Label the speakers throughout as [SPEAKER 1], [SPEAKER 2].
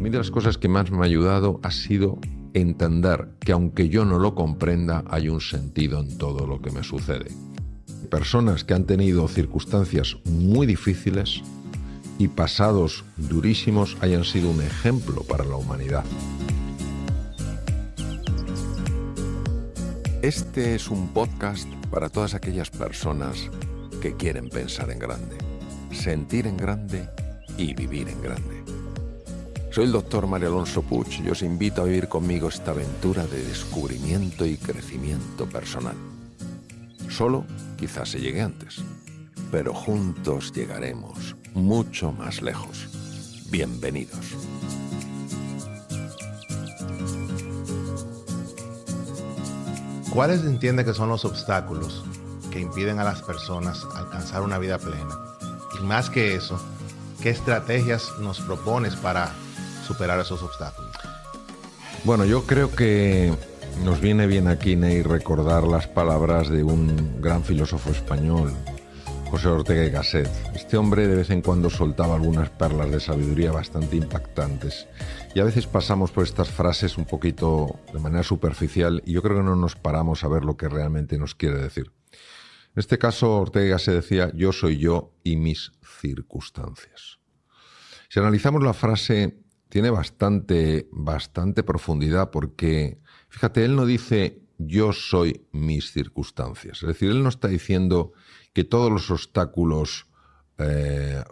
[SPEAKER 1] mí de las cosas que más me ha ayudado ha sido entender que aunque yo no lo comprenda, hay un sentido en todo lo que me sucede. Personas que han tenido circunstancias muy difíciles y pasados durísimos hayan sido un ejemplo para la humanidad. Este es un podcast para todas aquellas personas que quieren pensar en grande, sentir en grande y vivir en grande. Soy el Dr. Mario Alonso Puig y os invito a vivir conmigo esta aventura de descubrimiento y crecimiento personal. Solo quizás se llegue antes, pero juntos llegaremos mucho más lejos. Bienvenidos.
[SPEAKER 2] ¿Cuáles entiende que son los obstáculos que impiden a las personas alcanzar una vida plena? Y más que eso, ¿qué estrategias nos propones para superar esos obstáculos?
[SPEAKER 1] Bueno, yo creo que nos viene bien aquí, Ney, recordar las palabras de un gran filósofo español, José Ortega y Gasset. Este hombre de vez en cuando soltaba algunas perlas de sabiduría bastante impactantes. Y a veces pasamos por estas frases un poquito de manera superficial y yo creo que no nos paramos a ver lo que realmente nos quiere decir. En este caso, Ortega y Gasset decía: yo soy yo y mis circunstancias. Si analizamos la frase, tiene bastante profundidad porque, fíjate, él no dice yo soy mis circunstancias. Es decir, él no está diciendo que todos los obstáculos de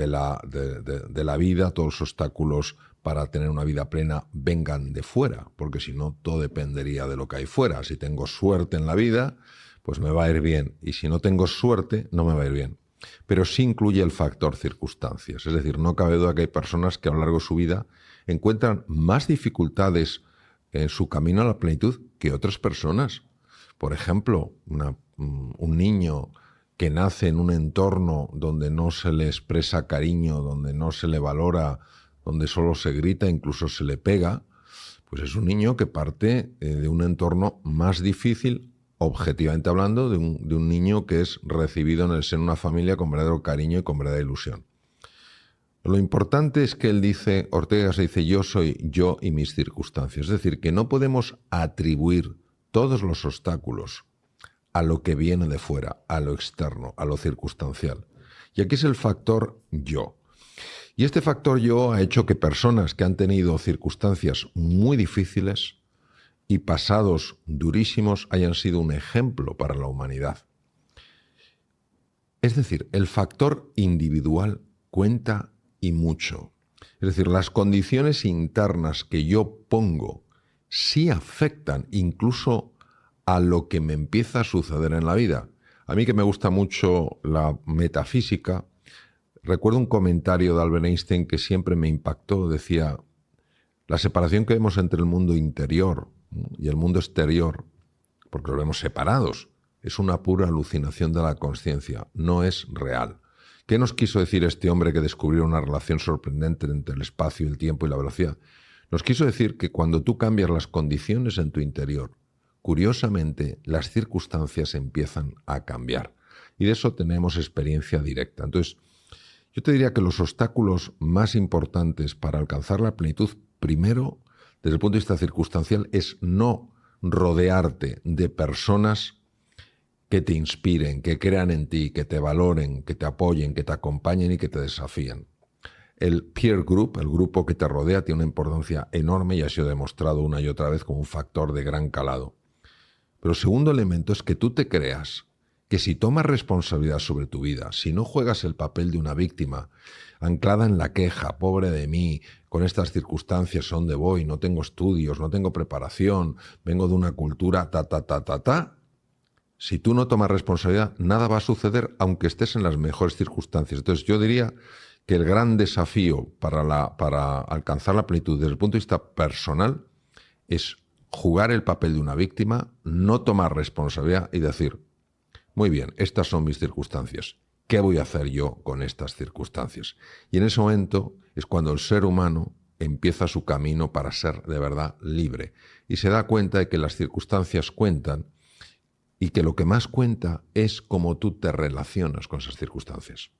[SPEAKER 1] la vida, todos los obstáculos para tener una vida plena vengan de fuera, porque si no, todo dependería de lo que hay fuera. Si tengo suerte en la vida, pues me va a ir bien, y si no tengo suerte, no me va a ir bien. Pero sí incluye el factor circunstancias. Es decir, no cabe duda que hay personas que a lo largo de su vida encuentran más dificultades en su camino a la plenitud que otras personas. Por ejemplo, un niño que nace en un entorno donde no se le expresa cariño, donde no se le valora, donde solo se grita, incluso se le pega, pues es un niño que parte de un entorno más difícil, objetivamente hablando, de un niño que es recibido en el seno de una familia con verdadero cariño y con verdadera ilusión. Lo importante es que él dice, Ortega se dice, yo soy yo y mis circunstancias. Es decir, que no podemos atribuir todos los obstáculos a lo que viene de fuera, a lo externo, a lo circunstancial. Y aquí es el factor yo. Y este factor yo ha hecho que personas que han tenido circunstancias muy difíciles y pasados durísimos hayan sido un ejemplo para la humanidad. Es decir, el factor individual cuenta y mucho. Es decir, las condiciones internas que yo pongo sí afectan incluso a lo que me empieza a suceder en la vida. A mí, que me gusta mucho la metafísica, recuerdo un comentario de Albert Einstein que siempre me impactó. Decía, la separación que vemos entre el mundo interior y el mundo exterior, porque lo vemos separados, es una pura alucinación de la consciencia, no es real. ¿Qué nos quiso decir este hombre que descubrió una relación sorprendente entre el espacio, el tiempo y la velocidad? Nos quiso decir que cuando tú cambias las condiciones en tu interior, curiosamente, las circunstancias empiezan a cambiar. Y de eso tenemos experiencia directa. Entonces, yo te diría que los obstáculos más importantes para alcanzar la plenitud, primero, desde el punto de vista circunstancial, es no rodearte de personas que te inspiren, que crean en ti, que te valoren, que te apoyen, que te acompañen y que te desafíen. El peer group, el grupo que te rodea, tiene una importancia enorme y ha sido demostrado una y otra vez como un factor de gran calado. Pero el segundo elemento es que tú te creas que si tomas responsabilidad sobre tu vida, si no juegas el papel de una víctima, anclada en la queja, pobre de mí, con estas circunstancias, ¿dónde voy? No tengo estudios, no tengo preparación, vengo de una cultura si tú no tomas responsabilidad, nada va a suceder aunque estés en las mejores circunstancias. Entonces yo diría que el gran desafío para alcanzar la plenitud desde el punto de vista personal es jugar el papel de una víctima, no tomar responsabilidad y decir, muy bien, estas son mis circunstancias, ¿qué voy a hacer yo con estas circunstancias? Y en ese momento es cuando el ser humano empieza su camino para ser de verdad libre y se da cuenta de que las circunstancias cuentan y que lo que más cuenta es cómo tú te relacionas con esas circunstancias.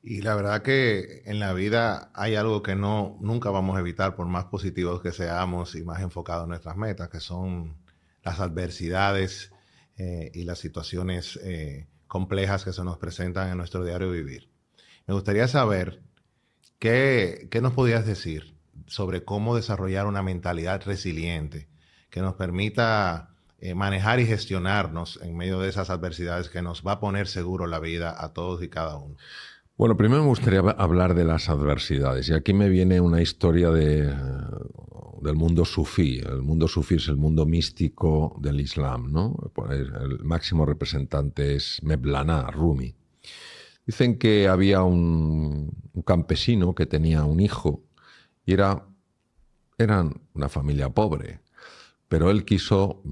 [SPEAKER 2] Y la verdad que en la vida hay algo que nunca vamos a evitar, por más positivos que seamos y más enfocados en nuestras metas, que son las adversidades y las situaciones complejas que se nos presentan en nuestro diario vivir. Me gustaría saber qué nos podías decir sobre cómo desarrollar una mentalidad resiliente que nos permita manejar y gestionarnos en medio de esas adversidades, que nos va a poner seguro la vida a todos y cada uno.
[SPEAKER 1] Bueno, primero me gustaría hablar de las adversidades. Y aquí me viene una historia del mundo sufí. El mundo sufí es el mundo místico del Islam, ¿no? El máximo representante es Mevlana, Rumi. Dicen que había un campesino que tenía un hijo y eran una familia pobre, pero él quiso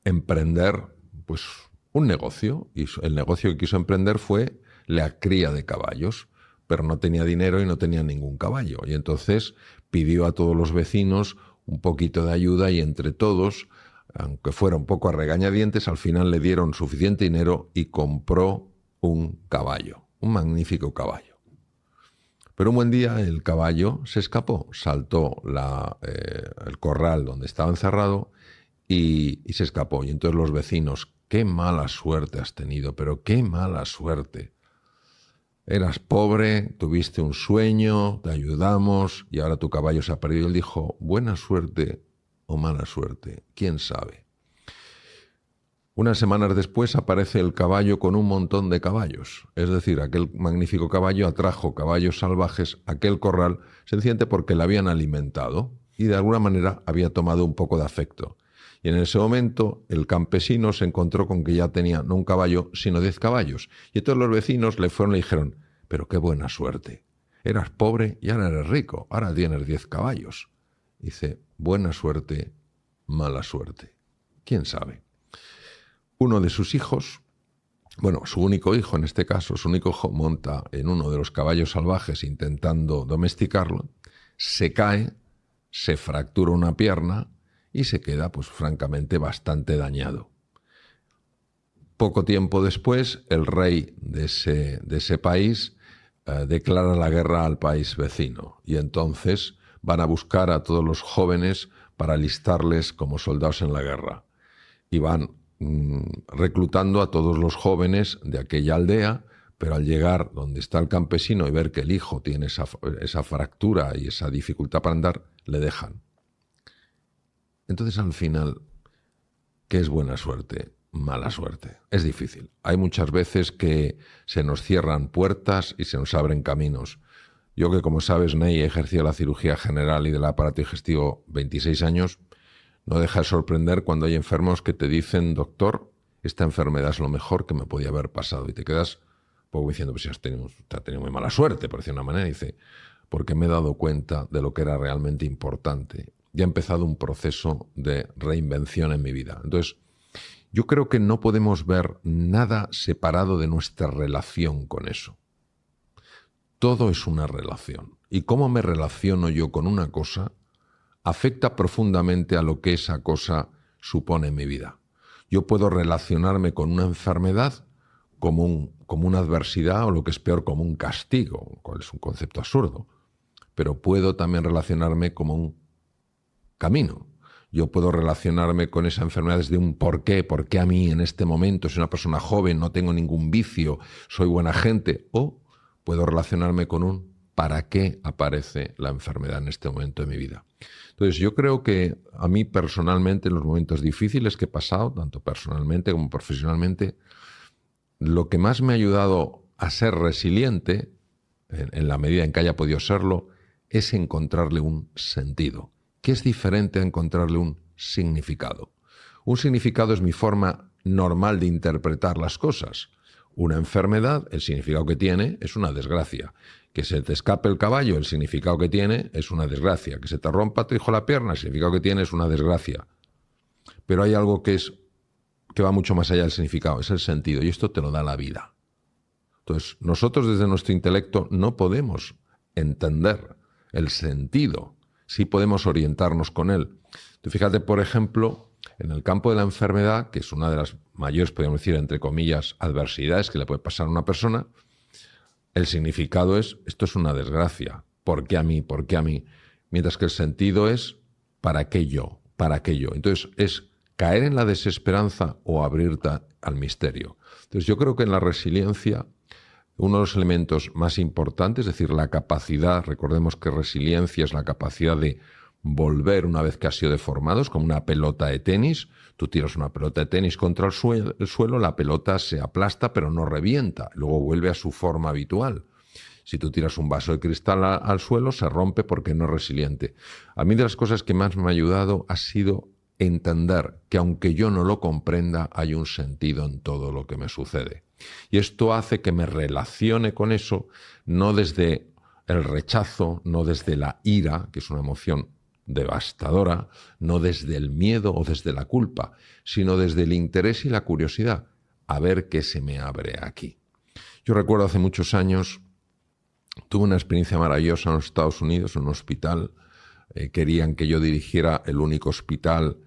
[SPEAKER 1] emprender pues, un negocio, y el negocio que quiso emprender fue la cría de caballos, pero no tenía dinero y no tenía ningún caballo. Y entonces pidió a todos los vecinos un poquito de ayuda y entre todos, aunque fuera un poco a regañadientes, al final le dieron suficiente dinero y compró un caballo, un magnífico caballo. Pero un buen día el caballo se escapó, saltó el corral donde estaba encerrado y se escapó. Y entonces los vecinos, qué mala suerte has tenido, pero qué mala suerte. Eras pobre, tuviste un sueño, te ayudamos y ahora tu caballo se ha perdido. Él dijo, buena suerte o mala suerte, quién sabe. Unas semanas después aparece el caballo con un montón de caballos. Es decir, aquel magnífico caballo atrajo caballos salvajes a aquel corral sencillamente porque le habían alimentado y de alguna manera había tomado un poco de afecto. Y en ese momento el campesino se encontró con que ya tenía no un caballo, sino 10 caballos. Y todos los vecinos le fueron y le dijeron, pero qué buena suerte. Eras pobre y ahora eres rico, ahora tienes 10 caballos. Dice, buena suerte, mala suerte. ¿Quién sabe? Uno de sus hijos, bueno, su único hijo en este caso, su único hijo monta en uno de los caballos salvajes intentando domesticarlo, se cae, se fractura una pierna y se queda, pues francamente, bastante dañado. Poco tiempo después, el rey de ese país declara la guerra al país vecino y entonces van a buscar a todos los jóvenes para alistarles como soldados en la guerra. Y van reclutando a todos los jóvenes de aquella aldea, pero al llegar donde está el campesino y ver que el hijo tiene esa fractura y esa dificultad para andar, le dejan. Entonces, al final, ¿qué es buena suerte? Mala suerte. Es difícil. Hay muchas veces que se nos cierran puertas y se nos abren caminos. Yo que, como sabes, Ney, he ejercido la cirugía general y del aparato digestivo 26 años, no deja de sorprender cuando hay enfermos que te dicen, doctor, esta enfermedad es lo mejor que me podía haber pasado. Y te quedas un poco diciendo, pues si has tenido muy mala suerte, por decir una manera. Y dice, porque me he dado cuenta de lo que era realmente importante. Ya he empezado un proceso de reinvención en mi vida. Entonces, yo creo que no podemos ver nada separado de nuestra relación con eso. Todo es una relación. Y cómo me relaciono yo con una cosa afecta profundamente a lo que esa cosa supone en mi vida. Yo puedo relacionarme con una enfermedad como una adversidad o lo que es peor, como un castigo, cual es un concepto absurdo. Pero puedo también relacionarme como un camino. Yo puedo relacionarme con esa enfermedad desde un por qué a mí en este momento, soy una persona joven, no tengo ningún vicio, soy buena gente, o puedo relacionarme con un para qué aparece la enfermedad en este momento de mi vida. Entonces yo creo que a mí personalmente, en los momentos difíciles que he pasado, tanto personalmente como profesionalmente, lo que más me ha ayudado a ser resiliente, en la medida en que haya podido serlo, es encontrarle un sentido, que es diferente a encontrarle un significado. Un significado es mi forma normal de interpretar las cosas. Una enfermedad, el significado que tiene es una desgracia. Que se te escape el caballo, el significado que tiene es una desgracia. Que se te rompa tu hijo la pierna, el significado que tiene es una desgracia. Pero hay algo que va mucho más allá del significado, es el sentido, y esto te lo da la vida. Entonces, nosotros desde nuestro intelecto no podemos entender el sentido, sí podemos orientarnos con él. Tú fíjate, por ejemplo, en el campo de la enfermedad, que es una de las mayores, podríamos decir, entre comillas, adversidades que le puede pasar a una persona, El significado es, esto es una desgracia, ¿por qué a mí? ¿Por qué a mí? Mientras que el sentido es, ¿para qué yo? ¿Para qué yo? Entonces, es caer en la desesperanza o abrirte al misterio. Entonces, yo creo que en la resiliencia, uno de los elementos más importantes, es decir, la capacidad, recordemos que resiliencia es la capacidad de volver una vez que ha sido deformado, es como una pelota de tenis. Tú tiras una pelota de tenis contra el suelo, la pelota se aplasta pero no revienta, luego vuelve a su forma habitual. Si tú tiras un vaso de cristal al suelo, se rompe porque no es resiliente. A mí de las cosas que más me ha ayudado ha sido entender que aunque yo no lo comprenda, hay un sentido en todo lo que me sucede. Y esto hace que me relacione con eso, no desde el rechazo, no desde la ira, que es una emoción devastadora, no desde el miedo o desde la culpa, sino desde el interés y la curiosidad, a ver qué se me abre aquí. Yo recuerdo hace muchos años, tuve una experiencia maravillosa en los Estados Unidos, en un hospital. Querían que yo dirigiera el único hospital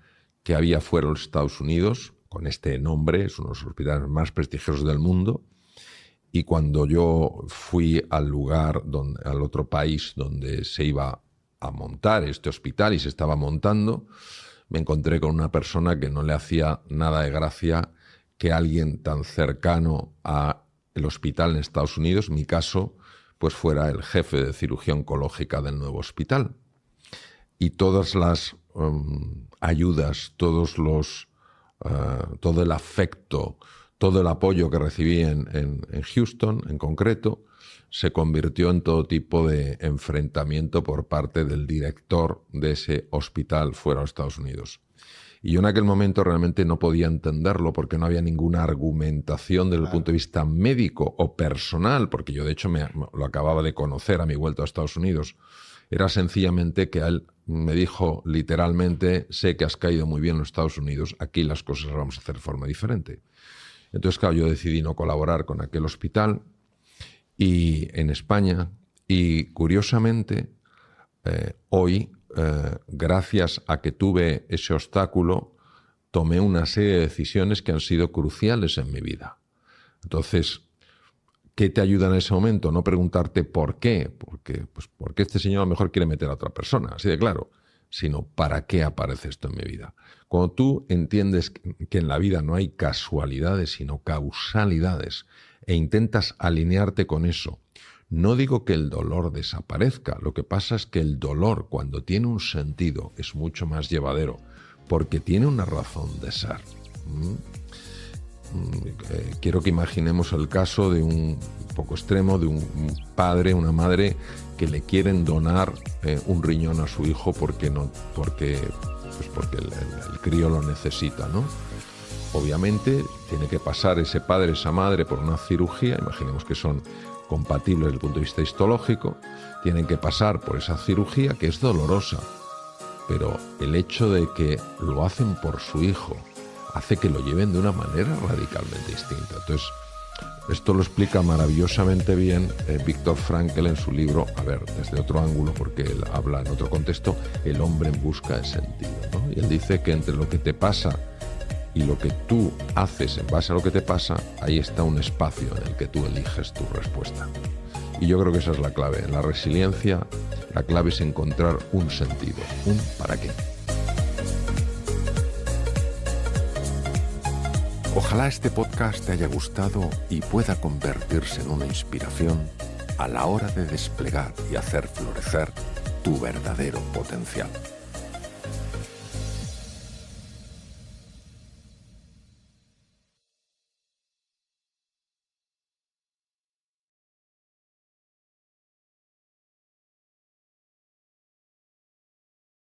[SPEAKER 1] que había fuera de los Estados Unidos, con este nombre, es uno de los hospitales más prestigiosos del mundo. Y cuando yo fui al lugar, al otro país donde se iba a montar este hospital y se estaba montando, me encontré con una persona que no le hacía nada de gracia que alguien tan cercano al hospital en Estados Unidos, en mi caso, pues fuera el jefe de cirugía oncológica del nuevo hospital. Y todas las ayudas, todo el afecto, todo el apoyo que recibí en Houston, en concreto, se convirtió en todo tipo de enfrentamiento por parte del director de ese hospital fuera de Estados Unidos. Y yo en aquel momento realmente no podía entenderlo porque no había ninguna argumentación desde el punto de vista médico o personal, porque yo de hecho lo acababa de conocer a mi vuelta a Estados Unidos. Era sencillamente que él me dijo literalmente, sé que has caído muy bien en los Estados Unidos, aquí las cosas las vamos a hacer de forma diferente. Entonces, claro, yo decidí no colaborar con aquel hospital y en España, y curiosamente, hoy, gracias a que tuve ese obstáculo, tomé una serie de decisiones que han sido cruciales en mi vida. Entonces, ¿qué te ayuda en ese momento? No preguntarte por qué, porque este señor a lo mejor quiere meter a otra persona, así de claro, sino ¿para qué aparece esto en mi vida? Cuando tú entiendes que en la vida no hay casualidades, sino causalidades, e intentas alinearte con eso, no digo que el dolor desaparezca, lo que pasa es que el dolor, cuando tiene un sentido, es mucho más llevadero, porque tiene una razón de ser. Quiero que imaginemos el caso de un poco extremo, de un padre, una madre que le quieren donar un riñón a su hijo porque el crío lo necesita, ¿no? Obviamente tiene que pasar ese padre, esa madre por una cirugía, imaginemos que son compatibles desde el punto de vista histológico, tienen que pasar por esa cirugía que es dolorosa, pero el hecho de que lo hacen por su hijo hace que lo lleven de una manera radicalmente distinta. Entonces, esto lo explica maravillosamente bien Viktor Frankl en su libro, a ver, desde otro ángulo, porque él habla en otro contexto, El hombre en busca de sentido, ¿no? Y él dice que entre lo que te pasa y lo que tú haces en base a lo que te pasa, ahí está un espacio en el que tú eliges tu respuesta. Y yo creo que esa es la clave. En la resiliencia, la clave es encontrar un sentido, un para qué.
[SPEAKER 3] Ojalá este podcast te haya gustado y pueda convertirse en una inspiración a la hora de desplegar y hacer florecer tu verdadero potencial.